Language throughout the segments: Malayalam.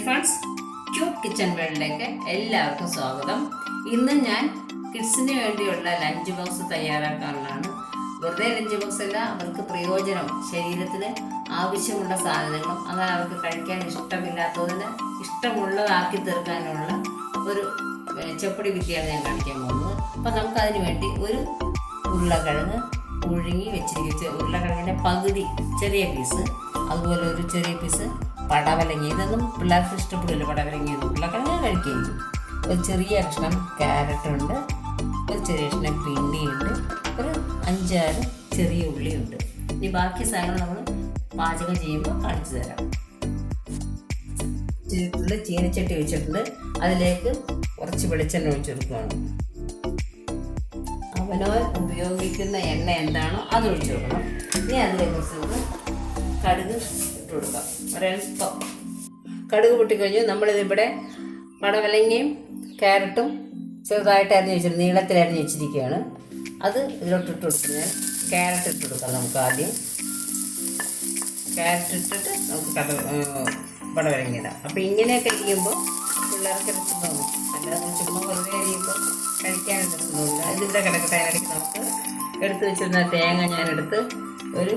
ഫ്രണ്ട്സ്, ക്യൂട്ട് കിച്ചൺ വേൾഡിലേക്ക് എല്ലാവർക്കും സ്വാഗതം. ഇന്ന് ഞാൻ കിഡ്സിന് വേണ്ടിയുള്ള ലഞ്ച് ബോക്സ് തയ്യാറാക്കാനുള്ളതാണ്. വെറുതെ ലഞ്ച് ബോക്സ് അല്ല, അവർക്ക് പ്രയോജനം, ശരീരത്തിന് ആവശ്യമുള്ള സാധനങ്ങളും അതാണ് അവർക്ക് കഴിക്കാൻ ഇഷ്ടമില്ലാത്തതിന് ഇഷ്ടമുള്ളതാക്കി തീർക്കാനുള്ള ഒരു ചെപ്പടി വിദ്യയാണ് ഞാൻ കാണിക്കാൻ പോകുന്നത്. അപ്പം നമുക്കതിന് വേണ്ടി ഒരു ഉരുളക്കിഴങ്ങ് പുഴുങ്ങി വെച്ചിരിക്കുക, ഉരുളക്കിഴങ്ങിൻ്റെ പകുതി ചെറിയ പീസ്, അതുപോലെ ഒരു ചെറിയ പീസ് പടവലങ്ങി. ഇതൊന്നും പിള്ളേർക്ക് ഇഷ്ടപ്പെടില്ല, പടവലങ്ങിയൊന്നും ഉരുളക്കിഴങ്ങ് കഴിക്കുകയും ചെയ്യും. ഒരു ചെറിയ കഷ്ണം ക്യാരറ്റുണ്ട്, ഒരു ചെറിയ കഷ്ണം പിണ്ടിയുണ്ട്, ഒരു 5-6 ചെറിയ ഉള്ളിയുണ്ട്. ഇനി ബാക്കി സാധനങ്ങൾ നമ്മൾ പാചകം ചെയ്യുമ്പോൾ കാണിച്ചു തരാം. ചീനച്ചട്ടി വെച്ചിട്ടുണ്ട്, അതിലേക്ക് കുറച്ച് വെളിച്ചെണ്ണ ഒഴിച്ചു കൊടുക്കുകയാണ്. അവനവൻ ഉപയോഗിക്കുന്ന എണ്ണ എന്താണോ അത് ഒഴിച്ചു കൊടുക്കണം. ഇനി അതിലേക്ക് നമുക്ക് കടുക് ഇട്ട് കൊടുക്കാം. ഒരൽപ്പം കടുക് പൊട്ടിക്കഴിഞ്ഞ് നമ്മളിതിവിടെ പടവലങ്ങയും ക്യാരറ്റും ചെറുതായിട്ട് അരിഞ്ഞ് വെച്ചിട്ട് നീളത്തിൽ അരിഞ്ഞ് വെച്ചിരിക്കുകയാണ്. അത് ഇതിലോട്ട് ഇട്ട് കൊടുക്കുന്നത്. ക്യാരറ്റ് ഇട്ട് കൊടുക്കാം നമുക്ക് ആദ്യം. ക്യാരറ്റ് ഇട്ടിട്ട് നമുക്ക് പടവലങ്ങ ഇടാം. അപ്പോൾ ഇങ്ങനെയൊക്കെ ഇരിക്കുമ്പോൾ പിള്ളേർക്ക് രസം തോന്നും. അല്ലാതെ ചുമ്മാ വെറുതെ അരിയുമ്പോൾ കഴിക്കാൻ രസം തോന്നില്ല. ഇതിവിടെ കിടക്കട്ടെ. അതിനിടയ്ക്ക് നമുക്ക് എടുത്ത് വെച്ചിരുന്ന തേങ്ങ ഞാനെടുത്ത് ഒരു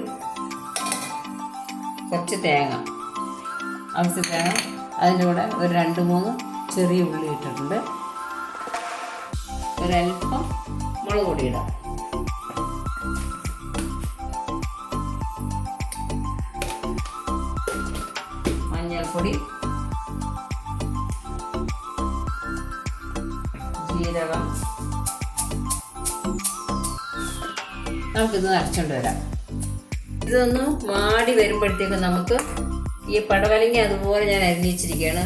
കുറച്ച് തേങ്ങ, ആവശ്യ തേങ്ങ, അതിൻ്റെ കൂടെ ഒരു 2-3 ചെറിയ ഉള്ളി ഇട്ടിട്ടുണ്ട്. ഒരൽപ്പം മുളക് പൊടി ഇടാം. മഞ്ഞൾപ്പൊടി, ജീരകം. നമുക്കിത് അരച്ചുകൊണ്ട് വരാം. ഇതൊന്ന് വാടി വരുമ്പോഴത്തേക്കും നമുക്ക് ഈ പടവലങ്ങ അതുപോലെ ഞാൻ അരിഞ്ഞിച്ചിരിക്കുകയാണ്.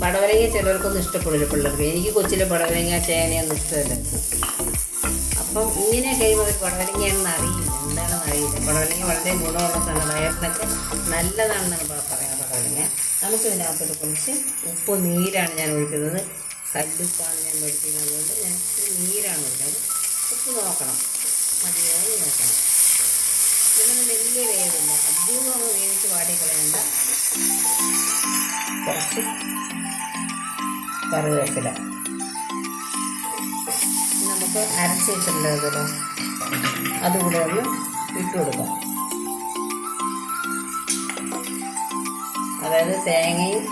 പടവലങ്ങ ചിലർക്കൊന്നും ഇഷ്ടപ്പെടില്ല പിള്ളേർക്ക്. എനിക്ക് കൊച്ചിലെ പടവലങ്ങ ചേനയൊന്നും ഇഷ്ടമല്ല. അപ്പം ഇങ്ങനെ കഴിയുമ്പോൾ അവർ പടവലങ്ങയാണെന്ന് അറിയില്ല, എന്താണെന്ന് അറിയില്ല. പടവലങ്ങ വളരെ ഗുണമുള്ള സാധനം, വയറിനൊക്കെ നല്ലതാണെന്നാണ് പറയുന്നത് പടവലങ്ങ. നമുക്ക് ഇതിനകത്തോട്ട് കുറച്ച് ഉപ്പ് നീരാണ് ഞാൻ ഒഴിക്കുന്നത്. കല്ലുപ്പാണ് ഞാൻ മേടിക്കുന്നത്, അതുകൊണ്ട് ഞാൻ നീരാണ് ഒഴിക്കുന്നത്. ഉപ്പ് നോക്കണം, മതിയായി നോക്കണം. ഇതൊന്നും വലിയ വേവില്ല, അധികം നമ്മൾ വേവിച്ച് വാടിക്കളയണ്ട. കുറച്ച് കറിവേപ്പില നമുക്ക് അരച്ച് വെച്ചിട്ടുണ്ടല്ലോ, അതുകൂടെ ഒന്ന് ഇട്ട് കൊടുക്കാം. അതായത് തേങ്ങയും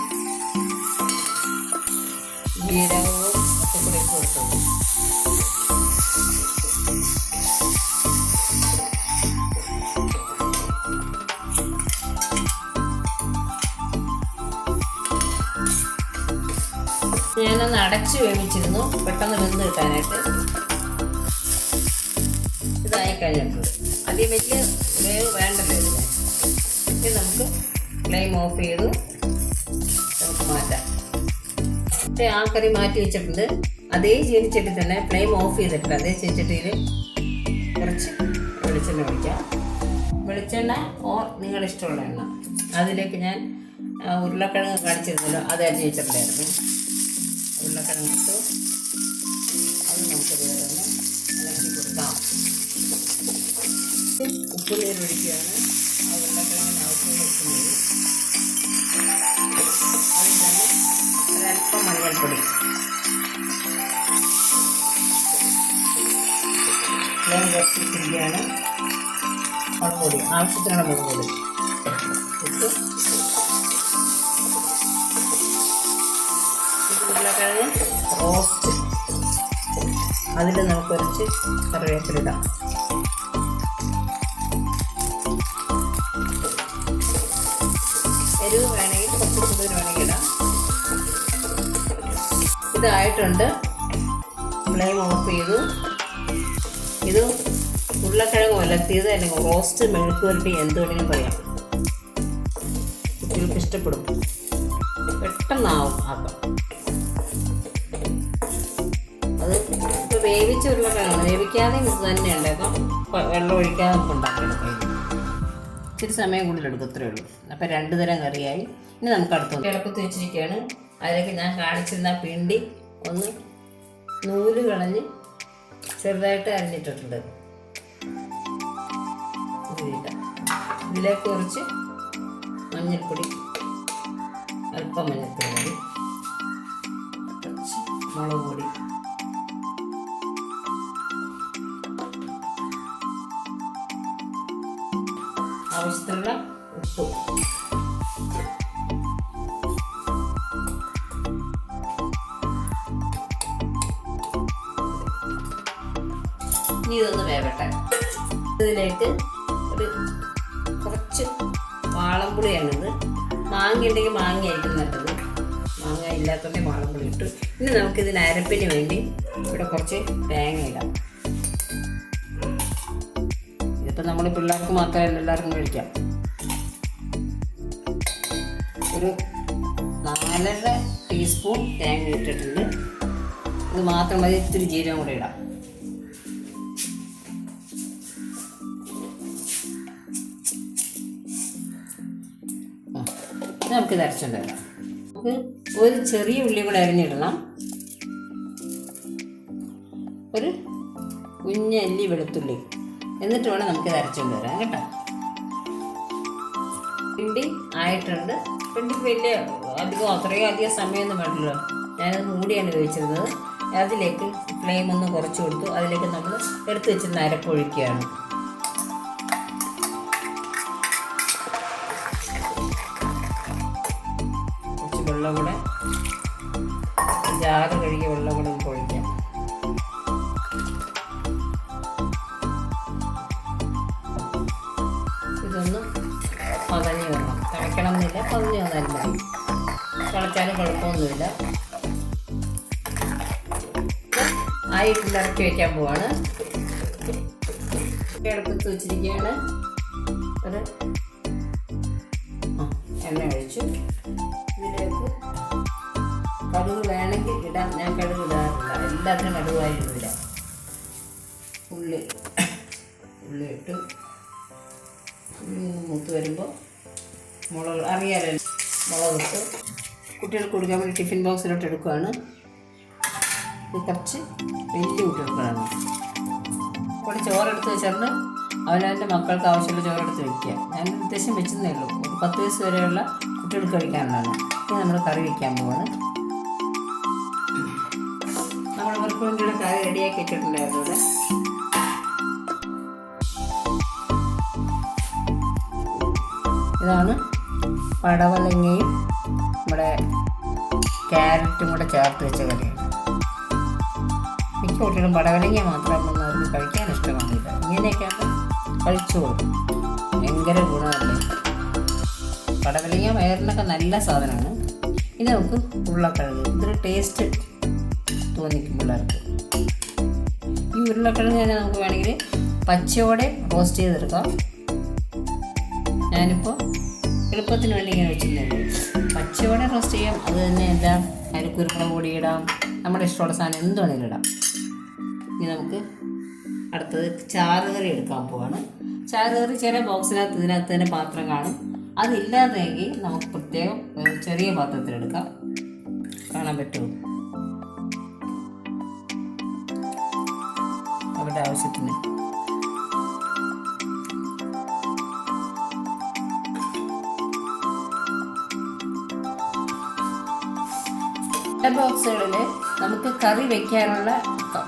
ജീരകവും ഒക്കെ കൂടി ഇട്ട് കൊടുക്കും. ഞാനൊന്ന് അടച്ച് വേവിച്ചിരുന്നു, പെട്ടെന്ന് വെന്ത് കിട്ടാനായിട്ട്. ഇതായി കഴിഞ്ഞിട്ടുണ്ട്. അതിൽ വലിയ വേവ് വേണ്ടല്ലോ ഇതിന്. ഇത് നമുക്ക് ഫ്ലെയിം ഓഫ് ചെയ്തു നമുക്ക് മാറ്റാം. പക്ഷേ ആ കറി മാറ്റി വെച്ചിട്ടുണ്ട്. അതേ ചീനിച്ചട്ടി തന്നെ ഫ്ലെയിം ഓഫ് ചെയ്തിട്ടുണ്ട്. അതേ ചീനിച്ചട്ടിയിൽ കുറച്ച് വെളിച്ചെണ്ണ ഒഴിക്കാം. വെളിച്ചെണ്ണ നിങ്ങളുടെ ഇഷ്ടമുള്ള എണ്ണ. അതിലേക്ക് ഞാൻ ഉരുളക്കിഴങ്ങ് കാണിച്ചിരുന്നല്ലോ, അത് അരിഞ്ഞ് വെച്ചിട്ടുണ്ടായിരുന്നു. ഉരുളക്കിഴങ്ങ് ഇട്ടു. അത് നമുക്ക് ഇതുപോലെ ഒന്ന് ഇളക്കി കൊടുക്കാം. ഉപ്പ് നീരൊഴിക്കുകയാണ്. ആ ഉരുളക്കിഴങ്ങിന് ആവശ്യമുള്ള ഉപ്പ് നീര്. അതിൽ തന്നെ ഒരൽപ്പം മഞ്ഞൾപ്പൊടി, ഫ്ലെയിം കുറച്ചിരിക്കുകയാണ്. മുളക് പൊടി, ആവശ്യത്തിനുള്ള മുളക് പൊടി ഇട്ട് ഉരുളക്കിഴങ്ങ് റോസ്റ്റ്. അതിൽ നമുക്ക് കുറച്ച് കറിവേപ്പിലിടാം. എരിവ് വേണമെങ്കിൽ കുറച്ച് കൂടുതൽ വേണമെങ്കിൽ ഇടാം. ഇതായിട്ടുണ്ട്. ഫ്ലെയിം ഓഫ് ചെയ്തു. ഇത് ഉരുളക്കിഴങ്ങ് ഉലത്തിയത് അല്ലെങ്കിൽ റോസ്റ്റ്, മെഴുക്ക് പുരട്ടി, എന്ത് വേണമെങ്കിലും പറയാം. കുട്ടികൾക്ക് ഇഷ്ടപ്പെടും, പെട്ടെന്നാവും ആക്കാം. അത് ഇപ്പോൾ വേവിച്ച ഉരുളക്കിഴങ്ങ്, വേവിക്കാതെ ഇത് തന്നെയുണ്ട്. അപ്പം വെള്ളം ഒഴിക്കാതെ നമുക്ക് ഉണ്ടാക്കിയെടുക്കാം. ഇച്ചിരി സമയം കൂടുതലെടുക്കും, ഇത്രയേ ഉള്ളൂ. അപ്പം 2 തരം കറിയായി. ഇനി നമുക്ക് അടുത്ത് ഇളക്കത്ത് വെച്ചിരിക്കുകയാണ്. അതിലേക്ക് ഞാൻ കാണിച്ചിരുന്ന പിണ്ടി ഒന്ന് നൂല് കളഞ്ഞ് ചെറുതായിട്ട് അരിഞ്ഞിട്ടിട്ടുണ്ട്. ഇതിലേക്ക് കുറച്ച് മഞ്ഞൾപ്പൊടി, അല്പം മഞ്ഞൾപ്പൊടി മതി. ഇനി ഇതൊന്ന് വേവട്ടെ. ഇതിലേക്ക് ഒരു കുറച്ച് വാളംപുളിയാണിത്. മാങ്ങ ഉണ്ടെങ്കിൽ മാങ്ങ ആയിരിക്കും നല്ലത്. മാങ്ങ ഇല്ലാത്തതുകൊണ്ട് വാളംപുളി ഇട്ടു. ഇനി നമുക്കിതിന് അരപ്പിന് വേണ്ടി ഇവിടെ കുറച്ച് തേങ്ങ ഇടാം. ഇതിപ്പോൾ നമ്മൾ പിള്ളേർക്ക് മാത്രമല്ല എല്ലാവർക്കും കഴിക്കാം. ഒരു 4.5 ടീസ്പൂൺ തേങ്ങ ഇട്ടിട്ടുണ്ട്. ഇത് മാത്രം മതി. ഇത്തിരി ജീരകം കൂടെ ഇടാം. നമുക്കിത് അരച്ചുകൊണ്ടിടാം. നമുക്ക് ഒരു ചെറിയ ഉള്ളി കൂടെ അരിഞ്ഞിടണം. ഒരു കുഞ്ഞല്ലി വെളുത്തുള്ളി. എന്നിട്ട് വേണം നമുക്കിത് അരച്ചുകൊണ്ട് വരാം കേട്ടോ. പിണ്ടി ആയിട്ടുണ്ട്. പിണ്ടി വലിയ അത്രയും അധികം സമയമൊന്നും വേണ്ടല്ലോ. ഞാനത് മൂടിയാണ് ഉപയോഗിച്ചിരുന്നത്. അതിലേക്ക് ഫ്ലെയിം ഒന്ന് കുറച്ച് കൊടുത്തു. അതിലേക്ക് നമ്മൾ എടുത്ത് വെച്ചിരുന്ന അരപ്പൊഴിക്കുകയാണ്. കുറച്ച് വെള്ളം കൂടെ, ജാറ് കഴുകിയ വെള്ളം കൂടെ നമുക്ക് ഒഴിക്കാം. ഇതൊന്ന് പതഞ്ഞ് വരണം. തിളയ്ക്കണം എന്നില്ല, പതഞ്ഞ് വന്നല്ല. തിളച്ചാലും കുഴപ്പമൊന്നുമില്ല. ആയിട്ട് ഇറക്കി വയ്ക്കാൻ പോവാണ്. അടുപ്പത്ത് വെച്ചിരിക്കുകയാണ്. ഒരു എണ്ണ ഒഴിച്ചു. ഇതിലേക്ക് കടുക് വേണമെങ്കിൽ ഇടാം. ഞാൻ കടുക് ഇടാറില്ല. എല്ലാത്തിനും കടുവായിട്ടില്ല. ഉള്ളി ഇട്ട് ഉള്ളി ഒന്ന് മൂത്ത് വരുമ്പോൾ മുളക് അറിയാമല്ലോ. മുളകിട്ട് കുട്ടികൾക്ക് കൊടുക്കാൻ വേണ്ടി ടിഫിൻ ബോക്സിലോട്ട് എടുക്കുകയാണ്. ഇത് കുറച്ച് വലിയ കുട്ടികൾക്കാണ്. കൂടെ ചോറെടുത്ത് വെച്ചിട്ട് അവനവൻ്റെ മക്കൾക്ക് ആവശ്യമുള്ള ചോറെടുത്ത് വയ്ക്കുക. ഞാൻ ഉദ്ദേശം വെച്ചതേ ഉള്ളൂ. ഒരു 10 വയസ്സ് വരെയുള്ള കുട്ടികൾക്ക് കഴിക്കാനുള്ളതാണ്. ഇത് നമ്മൾ കറി വയ്ക്കാൻ പോവാണ്. നമ്മൾ അവർക്ക് വേണ്ടിയുള്ള കറി റെഡിയാക്കി വെച്ചിട്ടുണ്ടായിരുന്നു. ഇവിടെ ഇതാണ് പടവലങ്ങയും നമ്മുടെ ക്യാരറ്റും കൂടെ ചേർത്ത് വെച്ച കറിയാണ്. മിക്ക കുട്ടികളും പടവലങ്ങ മാത്രമൊന്നും അവർക്ക് കഴിക്കാൻ ഇഷ്ടമാണില്ല. ഇങ്ങനെയൊക്കെ ആകുമ്പോൾ കഴിച്ചോളും. ഭയങ്കര ഗുണമല്ലേ. പടവലങ്ങ വയറിനൊക്കെ നല്ല സാധനമാണ്. ഇനി നമുക്ക് ഉരുളക്കിഴങ്ങ്. ഇതൊരു ടേസ്റ്റ് തോന്നിക്കും പിള്ളേർക്ക്. ഈ ഉരുളക്കിഴങ്ങ് തന്നെ നമുക്ക് വേണമെങ്കിൽ പച്ചയോടെ റോസ്റ്റ് ചെയ്തെടുക്കാം. ഞാനിപ്പോൾ എളുപ്പത്തിന് വേണ്ടി ഇങ്ങനെ വെച്ചിട്ടുണ്ടല്ലോ. പച്ചയോടെ റോസ്റ്റ് ചെയ്യാം. അത് തന്നെ എല്ലാം അതിൽ കുരുമുളക് പൊടി ഇടാം. നമ്മുടെ ഇഷ്ടമുള്ള സാധനം എന്ത് വേണമെങ്കിലും ഇടാം. ഇനി നമുക്ക് അടുത്തത് ചാറുകറി എടുക്കാൻ പോവാണ്. ചാറുകറി ചില ബോക്സിനകത്ത് ഇതിനകത്ത് തന്നെ പാത്രം കാണും. അതില്ലാതെങ്കിൽ നമുക്ക് പ്രത്യേകം ചെറിയ പാത്രത്തിലെടുക്കാം. കാണാൻ പറ്റുമോ? അവരുടെ ആവശ്യത്തിന് ബോക്സുകളിൽ നമുക്ക് കറി വെക്കാനുള്ള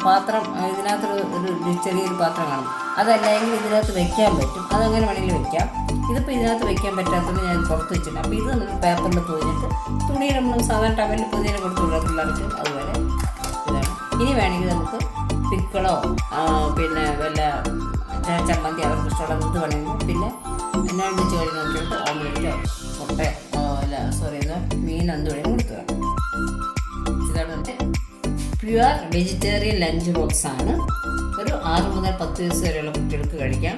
പാത്രം ഇതിനകത്തൊരു ചെറിയൊരു പാത്രം കാണും. അതല്ലെങ്കിൽ ഇതിനകത്ത് വെക്കാൻ പറ്റും. അതങ്ങനെ വേണമെങ്കിൽ വെക്കാം. ഇതിപ്പോൾ ഇതിനകത്ത് വെക്കാൻ പറ്റാത്തത് ഞാൻ പുറത്ത് വെച്ചിട്ടുണ്ട്. അപ്പോൾ ഇത് നമ്മൾ പേപ്പറിൽ പൊതിഞ്ഞിട്ട് തുണിയിൽ നമ്മൾ സാധാരണ ടവലിൽ പൊതിഞ്ഞ് കൊടുത്തുള്ള പിള്ളേർക്ക് അതുപോലെ ഇതാണ്. ഇനി വേണമെങ്കിൽ നമുക്ക് പിക്കളോ പിന്നെ വല്ല ചമ്മന്തി അവർക്ക് ഇഷ്ടമുള്ള എന്ത് വേണമെങ്കിലും പിന്നെ എന്നാ വെച്ച് കഴിഞ്ഞ് നോക്കിയിട്ട് ഓംലെറ്റോ മീൻ എന്ത് വേണമെങ്കിലും കൊടുത്തു വേണം. ഇതാണ് പ്യുവർ വെജിറ്റേറിയൻ ലഞ്ച് ബോക്സാണ്. ഒരു 6 മുതൽ 10 വയസ്സ് വരെയുള്ള കുട്ടികൾക്ക് കഴിക്കാം.